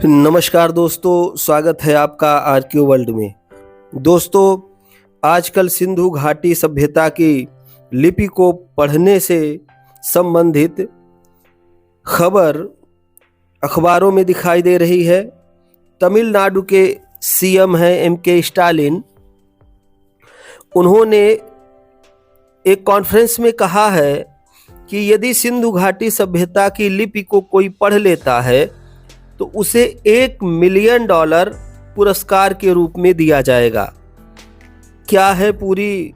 नमस्कार दोस्तों, स्वागत है आपका आरक्यू वर्ल्ड में। दोस्तों, आजकल सिंधु घाटी सभ्यता की लिपि को पढ़ने से संबंधित खबर अखबारों में दिखाई दे रही है। तमिलनाडु के सीएम हैं एम.के. स्टालिन। उन्होंने एक कॉन्फ्रेंस में कहा है कि यदि सिंधु घाटी सभ्यता की लिपि को कोई पढ़ लेता है तो उसे $1 मिलियन पुरस्कार के रूप में दिया जाएगा। क्या है पूरी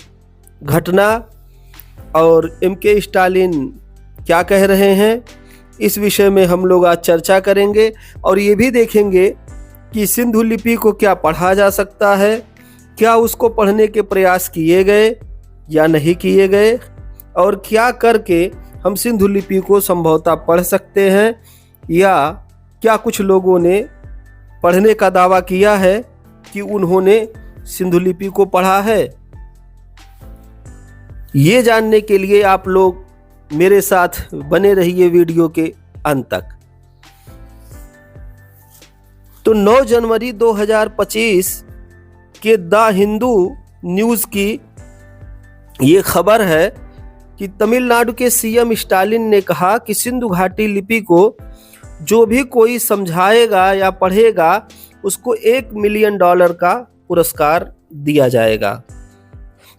घटना और एम.के. स्टालिन क्या कह रहे हैं, इस विषय में हम लोग आज चर्चा करेंगे और ये भी देखेंगे कि सिंधु लिपि को क्या पढ़ा जा सकता है, क्या उसको पढ़ने के प्रयास किए गए या नहीं किए गए और क्या करके हम सिंधु लिपि को संभवतः पढ़ सकते हैं, या क्या कुछ लोगों ने पढ़ने का दावा किया है कि उन्होंने सिंधु लिपि को पढ़ा है। ये जानने के लिए आप लोग मेरे साथ बने रहिए वीडियो के अंत तक। तो 9 जनवरी 2025 के द हिंदू न्यूज़ की ये खबर है कि तमिलनाडु के सीएम स्टालिन ने कहा कि सिंधु घाटी लिपि को जो भी कोई समझाएगा या पढ़ेगा उसको $1 मिलियन का पुरस्कार दिया जाएगा।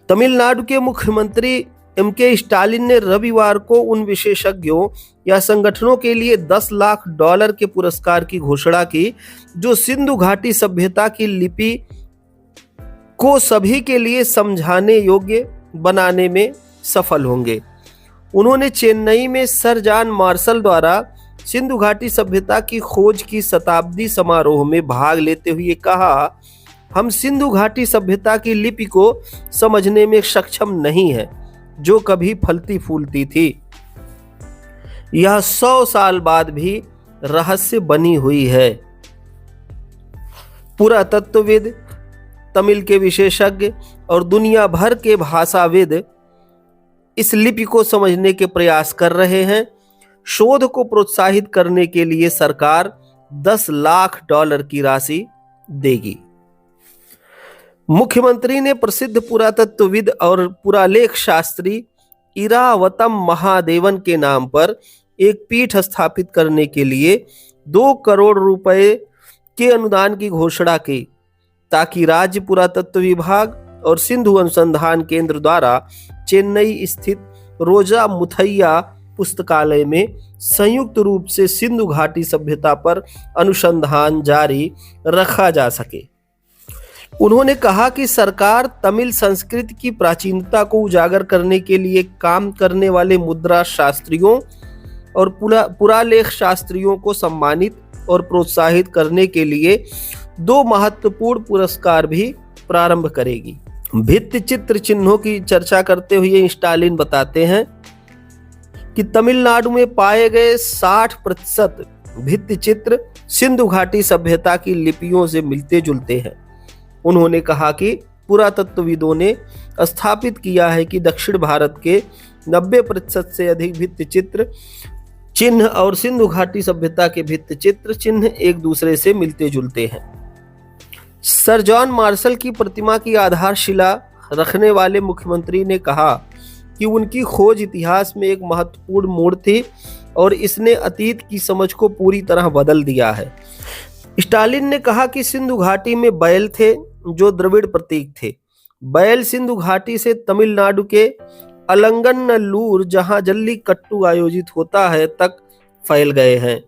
तमिलनाडु के मुख्यमंत्री एम.के. स्टालिन ने रविवार को उन विशेषज्ञों या संगठनों के लिए $10 लाख के पुरस्कार की घोषणा की जो सिंधु घाटी सभ्यता की लिपि को सभी के लिए समझाने योग्य बनाने में सफल होंगे। उन्होंने चेन्नई में सर जॉन मार्शल द्वारा सिंधु घाटी सभ्यता की खोज की शताब्दी समारोह में भाग लेते हुए कहा, हम सिंधु घाटी सभ्यता की लिपि को समझने में सक्षम नहीं है जो कभी फलती फूलती थी। यह 100 साल बाद भी रहस्य बनी हुई है। पुरातत्वविद, तमिल के विशेषज्ञ और दुनिया भर के भाषाविद इस लिपि को समझने के प्रयास कर रहे हैं। शोध को प्रोत्साहित करने के लिए सरकार $10 लाख की राशि देगी। मुख्यमंत्री ने प्रसिद्ध पुरातत्वविद और पुरालेख शास्त्री इरावतम महादेवन के नाम पर एक पीठ स्थापित करने के लिए 2 करोड़ रुपए के अनुदान की घोषणा की ताकि राज्य पुरातत्व विभाग और सिंधु अनुसंधान केंद्र द्वारा चेन्नई स्थित रोजा मुथैया पुस्तकालय में संयुक्त रूप से सिंधु घाटी सभ्यता पर अनुसंधान जारी रखा जा सके। उन्होंने कहा कि सरकार तमिल संस्कृति की प्राचीनता को उजागर करने के लिए काम करने वाले मुद्रा शास्त्रियों और पुरालेख शास्त्रियों को सम्मानित और प्रोत्साहित करने के लिए 2 महत्वपूर्ण पुरस्कार भी प्रारंभ करेगी। भित्ति चित्र चिन्हों की चर्चा करते हुए स्टालिन बताते हैं कि तमिलनाडु में पाए गए 60% भित्ति चित्र सिंधु घाटी सभ्यता की लिपियों से मिलते जुलते हैं। उन्होंने कहा कि पुरातत्वविदों ने स्थापित किया है कि दक्षिण भारत के 90% से अधिक भित्ति चित्र चिन्ह और सिंधु घाटी सभ्यता के भित्ति चित्र चिन्ह एक दूसरे से मिलते जुलते हैं। सर जॉन मार्शल की प्रतिमा की आधारशिला रखने वाले मुख्यमंत्री ने कहा कि उनकी खोज इतिहास में एक महत्वपूर्ण मोड़ थी और इसने अतीत की समझ को पूरी तरह बदल दिया है। स्टालिन ने कहा कि सिंधु घाटी में बैल थे जो द्रविड़ प्रतीक थे। बैल सिंधु घाटी से तमिलनाडु के अलंगनल्लूर, जहां जल्लीकट्टू आयोजित होता है, तक फैल गए हैं।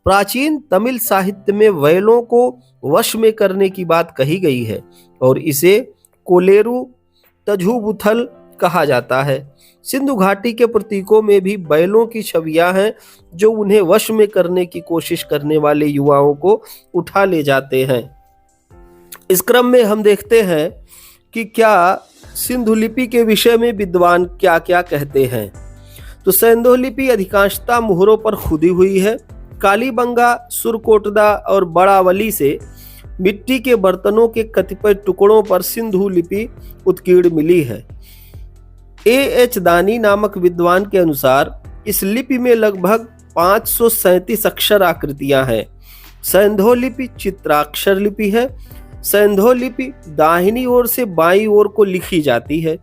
प्राचीन तमिल साहित्य में बैलों को वश में करने की बात कही गई है और इसे कोलेरू तजुबुथल कहा जाता है। सिंधु घाटी के प्रतीकों में भी बैलों की छवियां हैं जो उन्हें वश में करने की कोशिश करने वाले युवाओं को उठा ले जाते हैं। इस क्रम में हम देखते हैं कि क्या सिंधु लिपि के विषय में विद्वान क्या क्या कहते हैं। तो सिंधु लिपि अधिकांशतः मुहरों पर खुदी हुई है। कालीबंगा, सुरकोटदा और बड़ावली से मिट्टी के बर्तनों के कतिपय टुकड़ों पर सिंधु लिपि उत्कीर्ण मिली है। A.H. दानी नामक विद्वान के अनुसार इस लिपि में लगभग 537 अक्षर आकृतियां हैं। सैंधो लिपि चित्राक्षर लिपि है। सैंधो लिपि दाहिनी ओर से बाईं ओर को लिखी जाती है।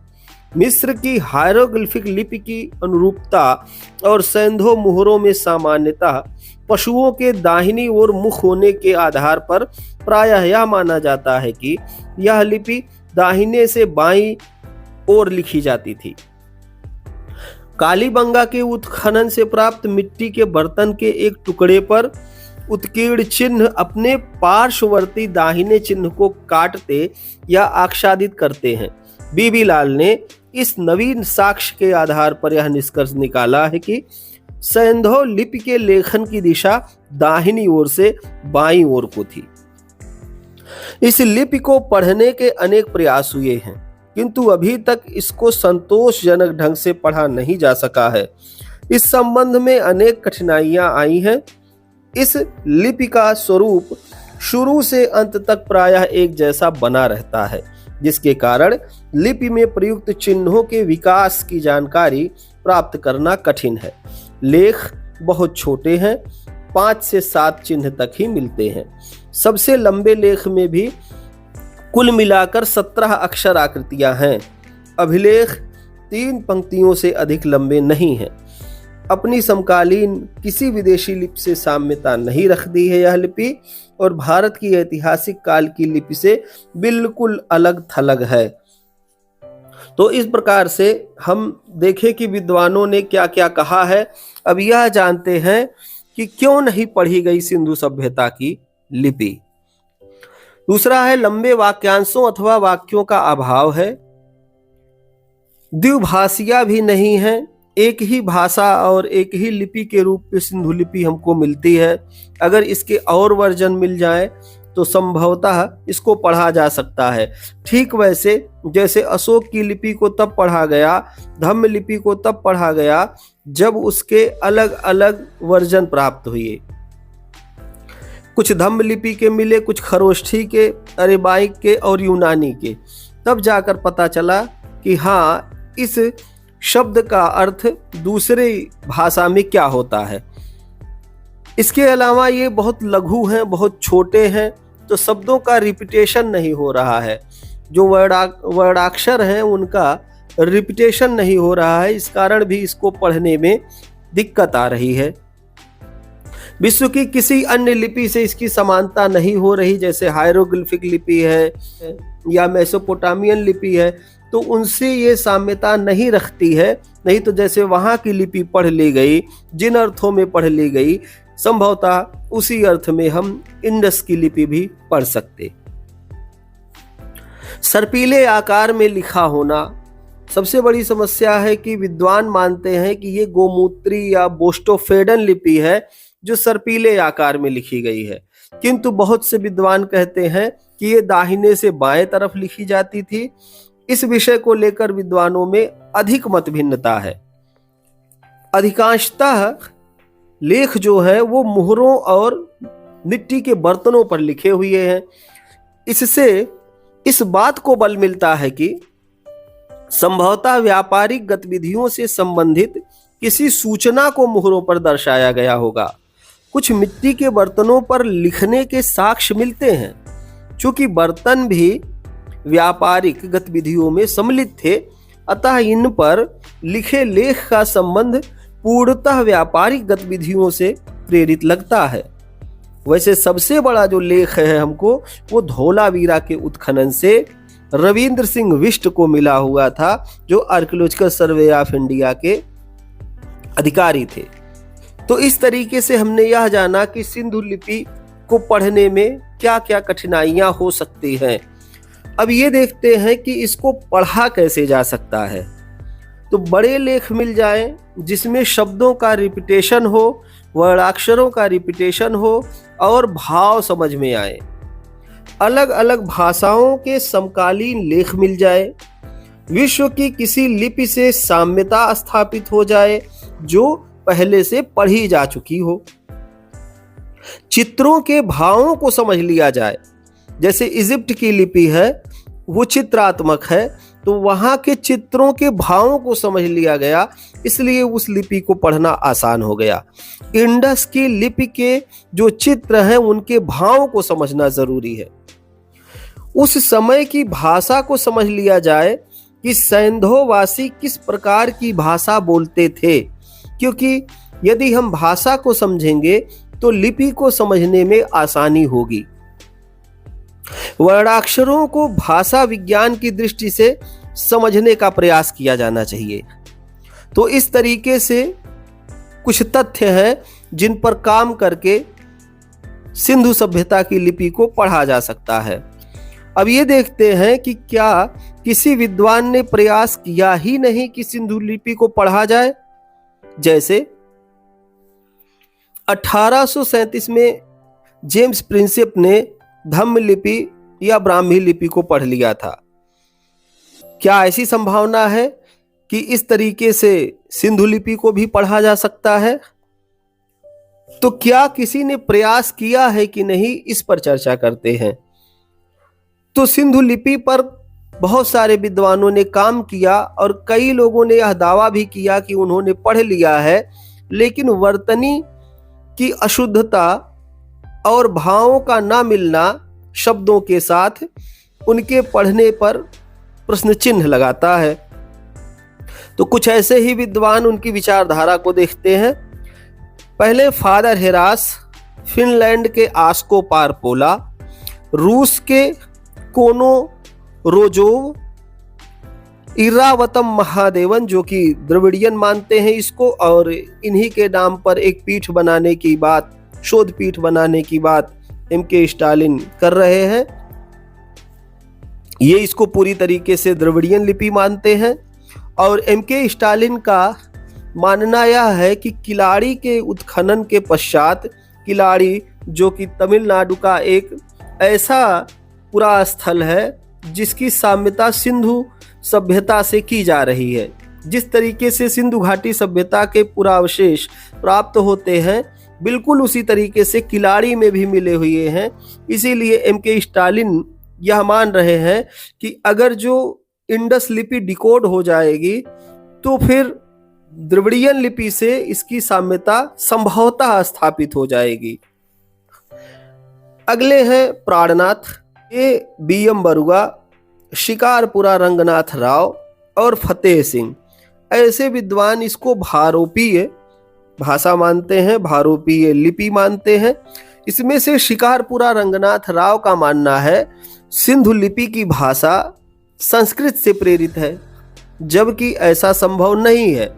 मिस्र की हायरोग्लिफिक लिपि की अनुरूपता और सैंधो मुहरों में सामान्यतः पशुओं के दाहिनी ओर मुख होने के आधार पर प्रायः यह माना जाता है कि यह लिपि दाहिने से बाईं ओर लिखी जाती थी। कालीबंगा के उत्खनन से प्राप्त मिट्टी के बर्तन के एक टुकड़े पर उत्कीर्ण चिन्ह अपने पार्श्ववर्ती दाहिने चिन्ह को काटते या आच्छादित करते हैं। बीबी लाल ने इस नवीन साक्ष्य के आधार पर यह निष्कर्ष निकाला है कि सैंधो लिपि के लेखन की दिशा दाहिनी ओर से बाईं ओर को थी। इस लिपि को पढ़ने के अनेक प्रयास हुए हैं, किंतु अभी तक इसको संतोषजनक ढंग से पढ़ा नहीं जा सका है। इस संबंध में अनेक कठिनाइयां आई हैं। इस लिपि का स्वरूप शुरू से अंत तक प्रायः एक जैसा बना रहता है, जिसके कारण लिपि में प्रयुक्त चिन्हों के विकास की जानकारी प्राप्त करना कठिन है। लेख बहुत छोटे हैं, 5 से 7 चिन्ह तक ही मिलते हैं। सबसे लंबे लेख में भी कुल मिलाकर 17 अक्षर आकृतियां हैं। अभिलेख 3 पंक्तियों से अधिक लंबे नहीं हैं। अपनी समकालीन किसी विदेशी लिपि से साम्यता नहीं रखती है यह लिपि, और भारत की ऐतिहासिक काल की लिपि से बिल्कुल अलग थलग है। तो इस प्रकार से हम देखें कि विद्वानों ने क्या क्या कहा है। अब यह जानते हैं कि क्यों नहीं पढ़ी गई सिंधु सभ्यता की लिपि। दूसरा है लंबे वाक्यांशों अथवा वाक्यों का अभाव है। द्विभाषिया भी नहीं है। एक ही भाषा और एक ही लिपि के रूप में सिंधु लिपि हमको मिलती है। अगर इसके और वर्जन मिल जाए तो संभवतः इसको पढ़ा जा सकता है। ठीक वैसे जैसे अशोक की लिपि को तब पढ़ा गया, धम्म लिपि को तब पढ़ा गया जब उसके अलग अलग वर्जन प्राप्त हुए। कुछ धम्म लिपि के मिले, कुछ खरोष्ठी के, अरेबाइक के और यूनानी के। तब जाकर पता चला कि हाँ, इस शब्द का अर्थ दूसरे भाषा में क्या होता है। इसके अलावा ये बहुत लघु हैं, बहुत छोटे हैं, तो शब्दों का रिपीटेशन नहीं हो रहा है। जो वर्णाक्षर हैं उनका रिपीटेशन नहीं हो रहा है। इस कारण भी इसको पढ़ने में दिक्कत आ रही है। विश्व की किसी अन्य लिपि से इसकी समानता नहीं हो रही, जैसे हायरोग्लिफिक लिपि है या मेसोपोटामियन लिपि है, तो उनसे ये साम्यता नहीं रखती है। नहीं तो जैसे वहाँ की लिपि पढ़ ली गई, जिन अर्थों में पढ़ ली गई, संभवतः उसी अर्थ में हम इंडस की लिपि भी पढ़ सकते। सर्पीले आकार में लिखा होना सबसे बड़ी समस्या है कि विद्वान मानते हैं कि ये गोमूत्री या बोस्टोफेडन लिपि है जो सर्पीले आकार में लिखी गई है, किंतु बहुत से विद्वान कहते हैं कि ये दाहिने से बाएं तरफ लिखी जाती थी। इस विषय को लेकर विद्वानों में अधिक मत भिन्नता है। अधिकांशतः लेख जो है वो मुहरों और मिट्टी के बर्तनों पर लिखे हुए हैं। इससे इस बात को बल मिलता है कि संभवतः व्यापारिक गतिविधियों से संबंधित किसी सूचना को मुहरों पर दर्शाया गया होगा। कुछ मिट्टी के बर्तनों पर लिखने के साक्ष्य मिलते हैं। चूंकि बर्तन भी व्यापारिक गतिविधियों में सम्मिलित थे, अतः इन पर लिखे लेख का संबंध पूर्णतः व्यापारिक गतिविधियों से प्रेरित लगता है। वैसे सबसे बड़ा जो लेख है हमको, वो धौलावीरा के उत्खनन से रविंद्र सिंह विष्ट को मिला हुआ था, जो आर्कियोलॉजिकल सर्वे ऑफ इंडिया के अधिकारी थे। तो इस तरीके से हमने यह जाना कि सिंधु लिपि को पढ़ने में क्या क्या कठिनाइयां हो सकती हैं। अब ये देखते हैं कि इसको पढ़ा कैसे जा सकता है। तो बड़े लेख मिल जाएं जिसमें शब्दों का रिपीटेशन हो, वर्णाक्षरों का रिपीटेशन हो और भाव समझ में आए। अलग अलग भाषाओं के समकालीन लेख मिल जाए। विश्व की किसी लिपि से साम्यता स्थापित हो जाए जो पहले से पढ़ी जा चुकी हो। चित्रों के भावों को समझ लिया जाए। जैसे इजिप्ट की लिपि है वो चित्रात्मक है, तो वहां के चित्रों के भावों को समझ लिया गया, इसलिए उस लिपि को पढ़ना आसान हो गया। इंडस की लिपि के जो चित्र हैं उनके भावों को समझना जरूरी है। उस समय की भाषा को समझ लिया जाए कि सैंधोवासी किस प्रकार की भाषा बोलते थे, क्योंकि यदि हम भाषा को समझेंगे तो लिपि को समझने में आसानी होगी। वर्णाक्षरों को भाषा विज्ञान की दृष्टि से समझने का प्रयास किया जाना चाहिए। तो इस तरीके से कुछ तथ्य हैं जिन पर काम करके सिंधु सभ्यता की लिपि को पढ़ा जा सकता है। अब ये देखते हैं कि क्या किसी विद्वान ने प्रयास किया ही नहीं कि सिंधु लिपि को पढ़ा जाए। जैसे 1837 में जेम्स प्रिंसेप ने धम्म लिपि या ब्राह्मी लिपि को पढ़ लिया था। क्या ऐसी संभावना है कि इस तरीके से सिंधु लिपि को भी पढ़ा जा सकता है? तो क्या किसी ने प्रयास किया है कि नहीं, इस पर चर्चा करते हैं। तो सिंधु लिपि पर बहुत सारे विद्वानों ने काम किया और कई लोगों ने यह दावा भी किया कि उन्होंने पढ़ लिया है, लेकिन वर्तनी की अशुद्धता और भावों का ना मिलना शब्दों के साथ उनके पढ़ने पर प्रश्न चिन्ह लगाता है। तो कुछ ऐसे ही विद्वान उनकी विचारधारा को देखते हैं। पहले फादर हेरास, फिनलैंड के आस्को पारपोला, रूस के कोनो रोजोव, इरावतम महादेवन जो कि द्रविड़ियन मानते हैं इसको, और इन्हीं के नाम पर एक पीठ बनाने की बात, शोध पीठ बनाने की बात M.K. स्टालिन कर रहे हैं। ये इसको पूरी तरीके से द्रविड़ियन लिपि मानते हैं। और M.K. स्टालिन का मानना यह है कि किलाड़ी के उत्खनन के पश्चात, किलाड़ी जो कि तमिलनाडु का एक ऐसा पुरा स्थल है जिसकी साम्यता सिंधु सभ्यता से की जा रही है। जिस तरीके से सिंधु घाटी सभ्यता के पुरावशेष प्राप्त होते हैं, बिल्कुल उसी तरीके से किलाड़ी में भी मिले हुए हैं। इसीलिए M.K. स्टालिन यह मान रहे हैं कि अगर जो इंडस लिपि डिकोड हो जाएगी तो फिर द्रविड़ियन लिपि से इसकी साम्यता संभवतः स्थापित हो जाएगी। अगले हैं प्राणनाथ, B.M. बरुआ, शिकारपुरा रंगनाथ राव और फतेह सिंह। ऐसे विद्वान इसको भारोपीय भाषा मानते हैं, भारोपीय लिपि मानते हैं। इसमें से शिकारपुरा रंगनाथ राव का मानना है सिंधु लिपि की भाषा संस्कृत से प्रेरित है, जबकि ऐसा संभव नहीं है।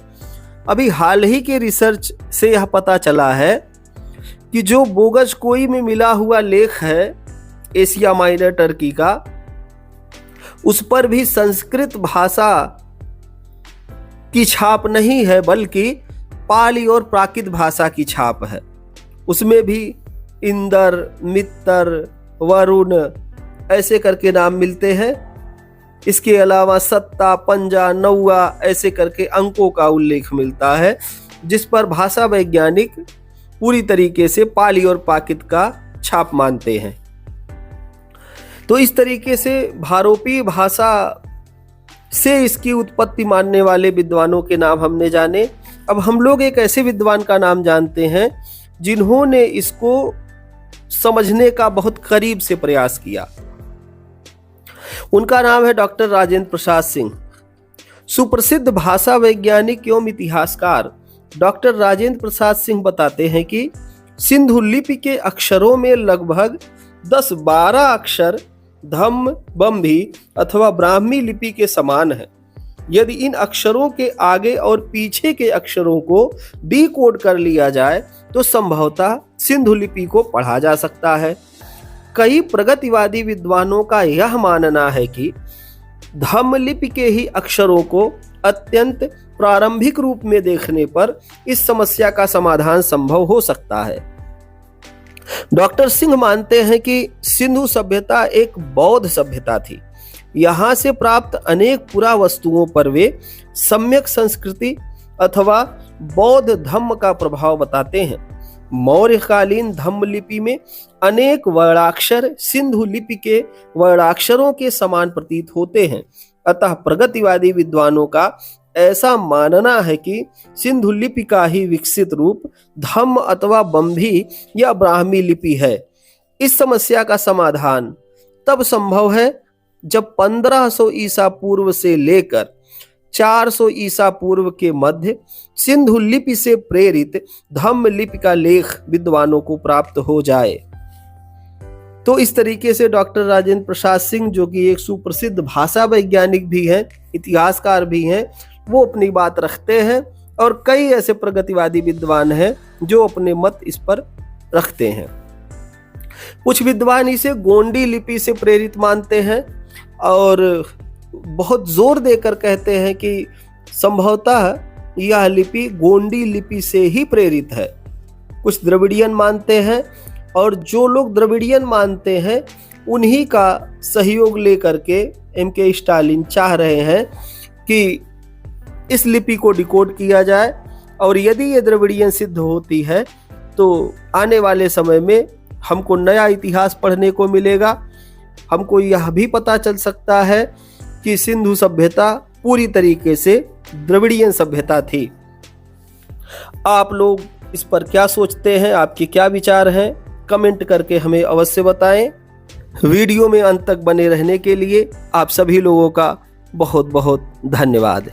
अभी हाल ही के रिसर्च से यह पता चला है कि जो बोगज कोई में मिला हुआ लेख है एशिया माइनर टर्की का, उस पर भी संस्कृत भाषा की छाप नहीं है, बल्कि पाली और प्राकृत भाषा की छाप है। उसमें भी इंदर, मित्तर, वरुण ऐसे करके नाम मिलते हैं। इसके अलावा सत्ता, पंजा, नौवा ऐसे करके अंकों का उल्लेख मिलता है, जिस पर भाषा वैज्ञानिक पूरी तरीके से पाली और प्राकृत का छाप मानते हैं। तो इस तरीके से भारोपी भाषा से इसकी उत्पत्ति मानने वाले विद्वानों के नाम हमने जाने। अब हम लोग एक ऐसे विद्वान का नाम जानते हैं जिन्होंने इसको समझने का बहुत करीब से प्रयास किया। उनका नाम है डॉक्टर राजेंद्र प्रसाद सिंह। सुप्रसिद्ध भाषा वैज्ञानिक एवं इतिहासकार डॉक्टर राजेंद्र प्रसाद सिंह बताते हैं कि सिंधु लिपि के अक्षरों में लगभग 10-12 अक्षर धम्म, बम्भी अथवा ब्राह्मी लिपि के समान है। यदि इन अक्षरों के आगे और पीछे के अक्षरों को डिकोड कर लिया जाए तो संभवतः सिंधु लिपि को पढ़ा जा सकता है। कई प्रगतिवादी विद्वानों का यह मानना है कि धम्म लिपि के ही अक्षरों को अत्यंत प्रारंभिक रूप में देखने पर इस समस्या का समाधान संभव हो सकता है। डॉक्टर सिंह मानते हैं कि सिंधु सभ्यता एक बौद्ध सभ्यता थी। यहाँ से प्राप्त अनेक पुरा वस्तुओं पर वे सम्यक संस्कृति अथवा बौद्ध धम्म का प्रभाव बताते हैं। मौर्यकालीन धम्म लिपि में अनेक वर्णाक्षर सिंधु लिपि के वर्णाक्षरों के समान प्रतीत होते हैं। अतः प्रगतिवादी विद्वानों का ऐसा मानना है कि सिंधु लिपि का ही विकसित रूप धम्म अथवा बंभी या ब्राह्मी लिपि है। इस समस्या का समाधान तब संभव है जब 1500 ईसा पूर्व से लेकर 400 ईसा पूर्व के मध्य सिंधु लिपि से प्रेरित धम्म लिपि का लेख विद्वानों को प्राप्त हो जाए। तो इस तरीके से डॉक्टर राजेंद्र प्रसाद सिंह, जो कि एक सुप्रसिद्ध भाषा वैज्ञानिक भी हैं, इतिहासकार भी हैं, वो अपनी बात रखते हैं और कई ऐसे प्रगतिवादी विद्वान हैं जो अपने मत इस पर रखते हैं। कुछ विद्वान इसे गोंडी लिपि से प्रेरित मानते हैं और बहुत जोर देकर कहते हैं कि संभवतः यह लिपि गोंडी लिपि से ही प्रेरित है। कुछ द्रविड़ियन मानते हैं और जो लोग द्रविड़ियन मानते हैं उन्हीं का सहयोग लेकर के M.K. स्टालिन चाह रहे हैं कि इस लिपि को डिकोड किया जाए और यदि ये द्रविड़ियन सिद्ध होती है तो आने वाले समय में हमको नया इतिहास पढ़ने को मिलेगा। हमको यह भी पता चल सकता है कि सिंधु सभ्यता पूरी तरीके से द्रविड़ियन सभ्यता थी। आप लोग इस पर क्या सोचते हैं, आपके क्या विचार हैं, कमेंट करके हमें अवश्य बताएं। वीडियो में अंत तक बने रहने के लिए आप सभी लोगों का बहुत बहुत धन्यवाद।